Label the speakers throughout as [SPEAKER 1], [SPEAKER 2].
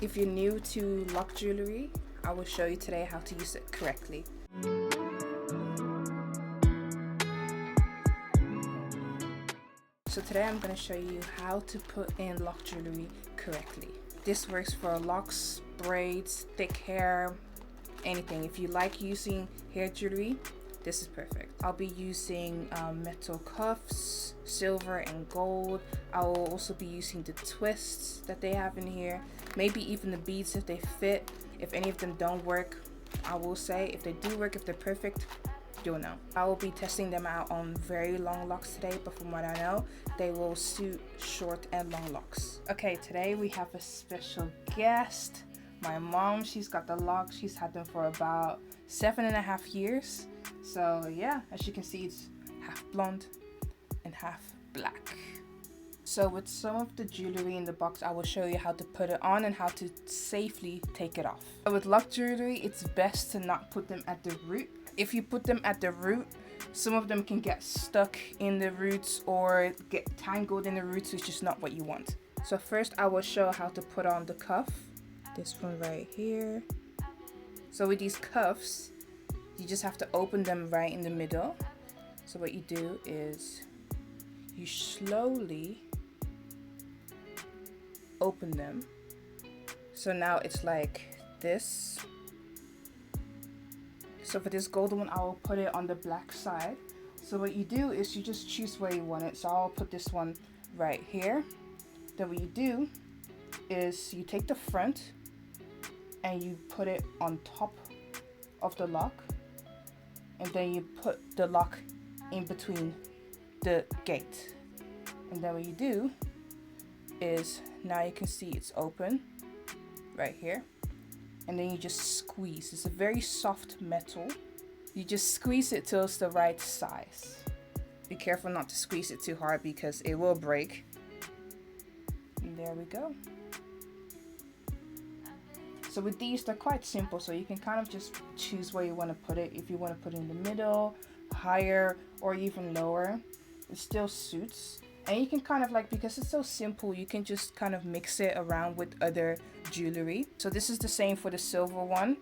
[SPEAKER 1] If you're new to Loc Jewellery, I will show you today how to use it correctly. So today I'm going to show you how to put in Loc Jewellery correctly. This works for locks, braids, thick hair, anything. If you like using hair jewelry, this is perfect. I'll be using metal cuffs, silver and gold. I will also be using the twists that they have in here. Maybe even the beads if they fit. If any of them don't work, I will say. If they do work, if they're perfect, you'll know. I will be testing them out on very long locks today, but from what I know, they will suit short and long locks. Okay, today we have a special guest. My mom, she's got the locks. She's had them for about 7.5 years. So yeah, as you can see, it's half blonde and half black. So with some of the jewelry in the box, I will show you how to put it on and how to safely take it off. So with Loc Jewellery, it's best to not put them at the root. If you put them at the root, some of them can get stuck in the roots or get tangled in the roots, which is not what you want. So first I will show how to put on the cuff. This one right here. So with these cuffs, you just have to open them right in the middle. So what you do is you slowly open them. So now it's like this. So for this golden one, I will put it on the black side. So what you do is you just choose where you want it. So I'll put this one right here. Then what you do is you take the front and you put it on top of the lock, and then you put the lock in between the gate. And then what you do is now you can see it's open right here. And then you just squeeze. It's a very soft metal. You just squeeze it till it's the right size. Be careful not to squeeze it too hard because it will break. And there we go. So with these, they're quite simple, so you can kind of just choose where you want to put it. If you want to put it in the middle, higher, or even lower, it still suits. And you can kind of like, because it's so simple, you can just kind of mix it around with other jewelry. So this is the same for the silver one.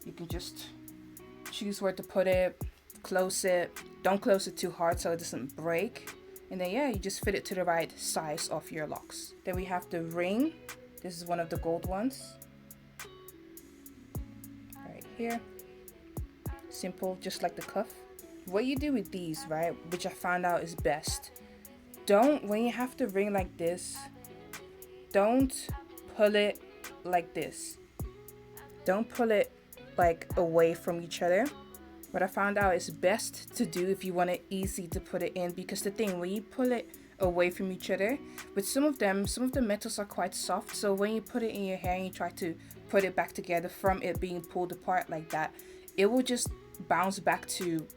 [SPEAKER 1] You can just choose where to put it, close it. Don't close it too hard so it doesn't break. And then yeah, you just fit it to the right size of your locks. Then we have the ring. This is one of the gold ones. Right here. Simple, just like the cuff. What you do with these, right, which I found out is best. When you have the ring like this, don't pull it like this. Don't pull it like away from each other. What I found out is best to do if you want it easy to put it in, because the thing, when you pull it away from each other, with some of the metals are quite soft, so when you put it in your hair and you try to put it back together from it being pulled apart like that, it will just bounce back to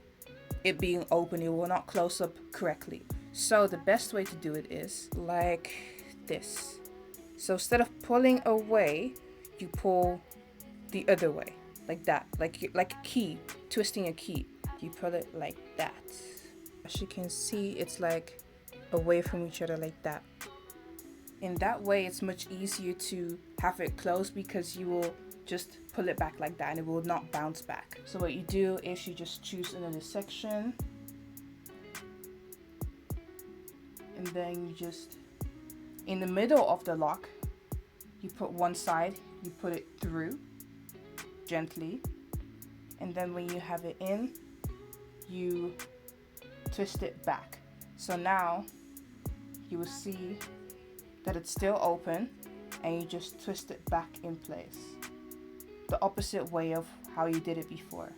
[SPEAKER 1] it being open. It will not close up correctly. So the best way to do it is like this. So instead of pulling away, you pull the other way, like that, like a key, twisting a key. You pull it like that. As you can see, it's like away from each other like that. In that way, it's much easier to have it closed because you will just pull it back like that and it will not bounce back. So what you do is you just choose another section. And then you just, in the middle of the lock, you put one side, you put it through gently. And then when you have it in, you twist it back. So now you will see that it's still open and you just twist it back in place. The opposite way of how you did it before.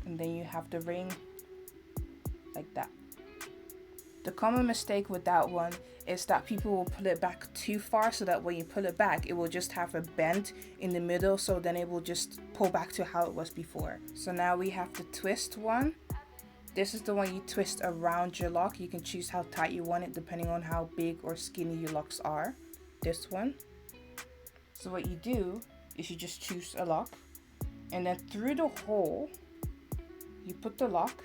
[SPEAKER 1] And then you have the ring like that. The common mistake with that one is that people will pull it back too far, so that when you pull it back, it will just have a bend in the middle, so then it will just pull back to how it was before. So now we have the twist one. This is the one you twist around your lock. You can choose how tight you want it depending on how big or skinny your locks are. This one. So what you do is you just choose a lock, and then through the hole, you put the lock,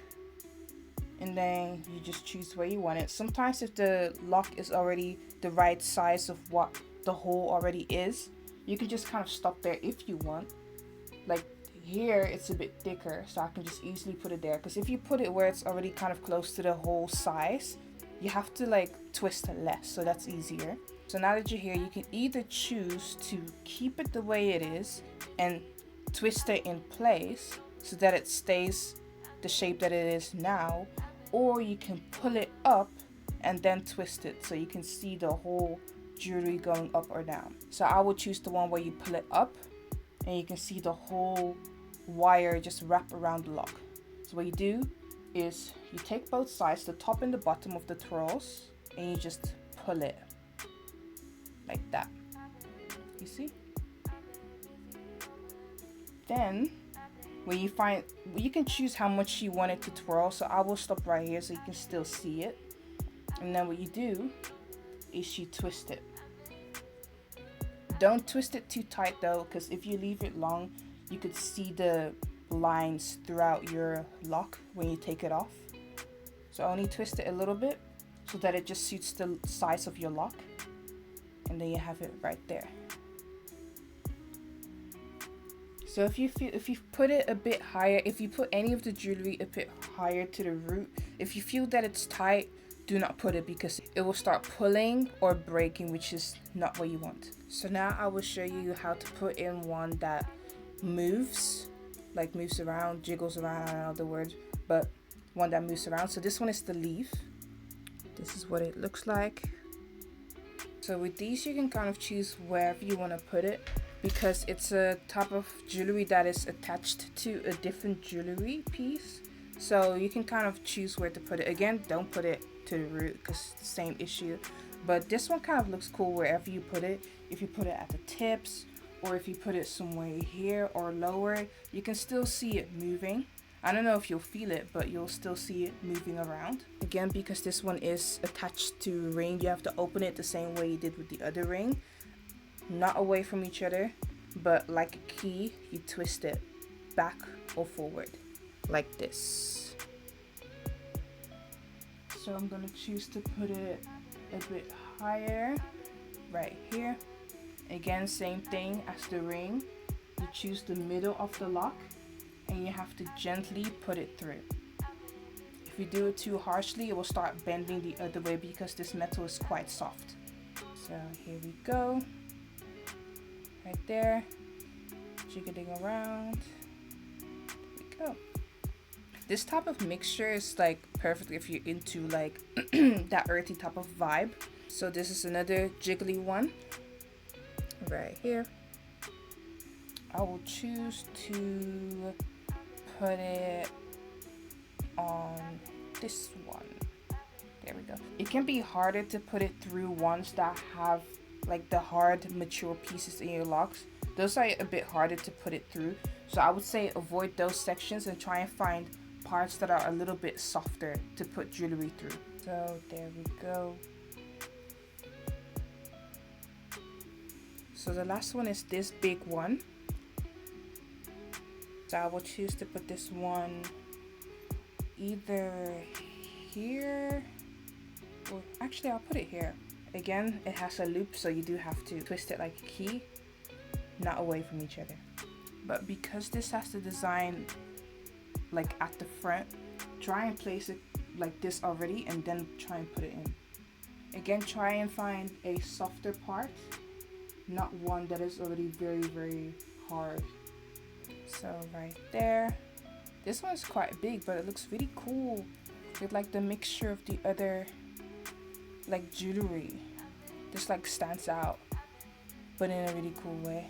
[SPEAKER 1] and then you just choose where you want it. Sometimes if the lock is already the right size of what the hole already is, You can just kind of stop there if you want. Like here it's a bit thicker, so I can just easily put it there, because if you put it where it's already kind of close to the whole size, you have to like twist it less, so that's easier. So now that you're here, you can either choose to keep it the way it is and twist it in place so that it stays the shape that it is now, or you can pull it up and then twist it so you can see the whole jewelry going up or down. So I would choose the one where you pull it up and you can see the whole wire just wrap around the lock. So what you do is you take both sides, the top and the bottom of the twirls, and you just pull it like that. You see? Then when you find, you can choose how much you want it to twirl, so I will stop right here so you can still see it. And then what you do is you twist it. Don't twist it too tight though, because if you leave it long, you could see the lines throughout your lock when you take it off. So only twist it a little bit so that it just suits the size of your lock, and then you have it right there. So if you put it a bit higher, if you put any of the jewelry a bit higher to the root, if you feel that it's tight, do not put it, because it will start pulling or breaking, which is not what you want. So now I will show you how to put in one that moves, like moves around, jiggles around, I don't know the word, but one that moves around. So this one is the leaf. This is what it looks like. So with these, you can kind of choose wherever you want to put it, because it's a type of jewelry that is attached to a different jewelry piece. So you can kind of choose where to put it. Again, don't put it to the root because it's the same issue. But this one kind of looks cool wherever you put it. If you put it at the tips, or if you put it somewhere here or lower, you can still see it moving. I don't know if you'll feel it, but you'll still see it moving around. Again, because this one is attached to a ring, you have to open it the same way you did with the other ring. Not away from each other, but like a key, you twist it back or forward like this. So I'm gonna choose to put it a bit higher right here. Again, same thing as the ring. You choose the middle of the lock and you have to gently put it through. If you do it too harshly, it will start bending the other way because this metal is quite soft. So here we go. Right there, jiggling around. There we go. This type of mixture is like perfect if you're into like that earthy type of vibe. So this is another jiggly one right here. I will choose to put it on this one. There we go. It can be harder to put it through ones that have like the hard mature pieces in your locks. Those are a bit harder to put it through, so I would say avoid those sections and try and find parts that are a little bit softer to put jewelry through. So there we go. So the last one is this big one, so I will choose to put this one either here, or actually I'll put it here. Again, it has a loop, so you do have to twist it like a key, not away from each other. But because this has the design like at the front, try and place it like this already and then try and put it in. Again, try and find a softer part, not one that is already very, very hard. So right there. This one's quite big, but it looks really cool with like the mixture of the other like jewelry. Just like stands out, but in a really cool way.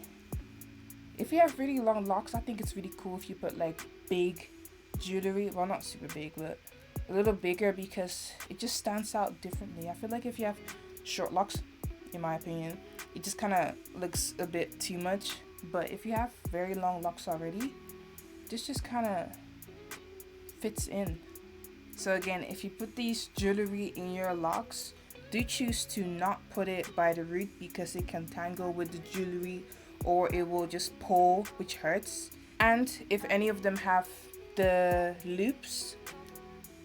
[SPEAKER 1] If you have really long locks, I think it's really cool if you put like big jewelry. Well, not super big, but a little bigger, because it just stands out differently. I feel like if you have short locks, in my opinion, it just kind of looks a bit too much. But if you have very long locks already, this just kind of fits in. So again, if you put these jewelry in your locks, do choose to not put it by the root, because it can tangle with the jewelry or it will just pull, which hurts. And if any of them have the loops,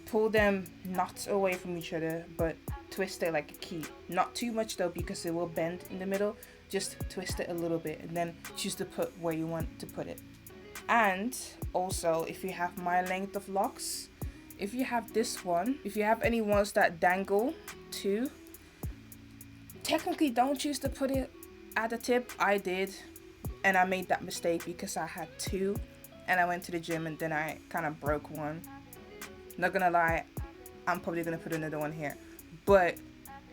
[SPEAKER 1] pull them not away from each other, but twist it like a key. Not too much though, because it will bend in the middle. just twist it a little bit and then choose to put where you want to put it. And also, if you have my length of locks, if you have this one, if you have any ones that dangle too, technically don't choose to put it at the tip. I did, and I made that mistake because I had two and I went to the gym and then I kind of broke one. Not gonna lie, I'm probably gonna put another one here, but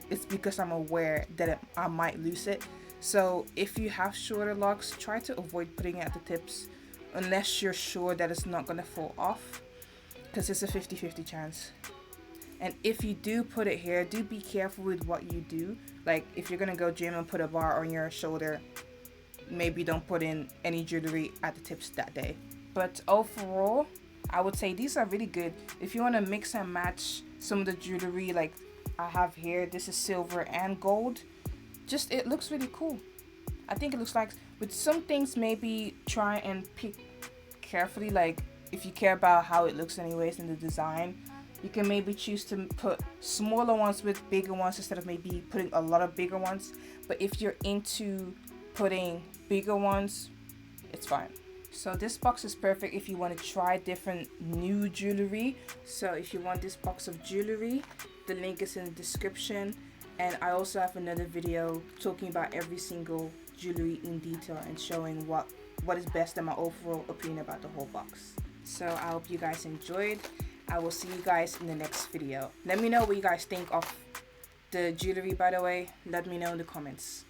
[SPEAKER 1] it's because I'm aware that I might lose it. So if you have shorter locks, try to avoid putting it at the tips unless you're sure that it's not gonna fall off, because it's a 50-50 chance. And if you do put it here, do be careful with what you do. Like if you're gonna go gym and put a bar on your shoulder, maybe don't put in any jewelry at the tips that day. But overall, I would say these are really good. If you want to mix and match some of the jewelry like I have here, this is silver and gold, just it looks really cool. I think it looks like, with some things maybe try and pick carefully, like if you care about how it looks anyways in the design, you can maybe choose to put smaller ones with bigger ones instead of maybe putting a lot of bigger ones. But if you're into putting bigger ones, it's fine. So this box is perfect if you want to try different new jewelry. So if you want this box of jewelry, the link is in the description, and I also have another video talking about every single jewelry in detail and showing what is best in my overall opinion about the whole box. So I hope you guys enjoyed. I will see you guys in the next video. Let me know what you guys think of the jewelry, by the way. Let me know in the comments.